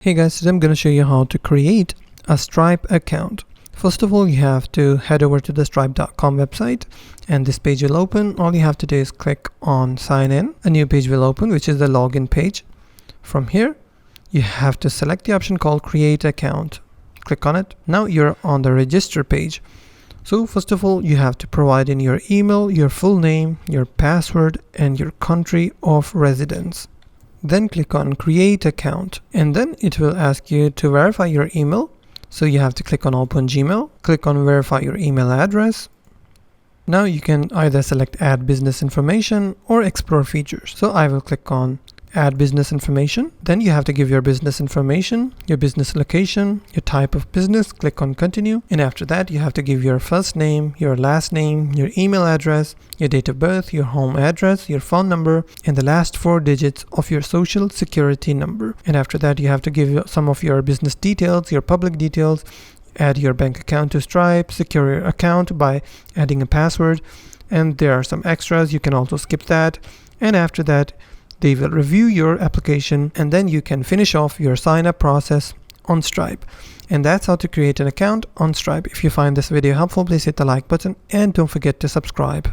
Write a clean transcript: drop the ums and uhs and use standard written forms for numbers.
Hey guys, today I'm going to show you how to create a Stripe account. First of all, you have to head over to the stripe.com website and this page will open. All you have to do is click on sign in. A new page will open, which is the login page. From here, you have to select the option called create account. Click on it. Now you're on the register page. So first of all, you have to provide in your email, your full name, your password, and your country of residence. Then click on create account and then it will ask you to verify your email. So you have to click on open Gmail, click on verify your email address. Now you can either select add business information or explore features. So I will click on add business information. Then you have to give your business information, your business location, your type of business, click on continue. And after that, you have to give your first name, your last name, your email address, your date of birth, your home address, your phone number, and the last 4 digits of your social security number. And after that, you have to give some of your business details, your public details, add your bank account to Stripe, secure your account by adding a password. And there are some extras. You can also skip that. And after that, they will review your application and then you can finish off your sign up process on Stripe. And that's how to create an account on Stripe. If you find this video helpful, please hit the like button and don't forget to subscribe.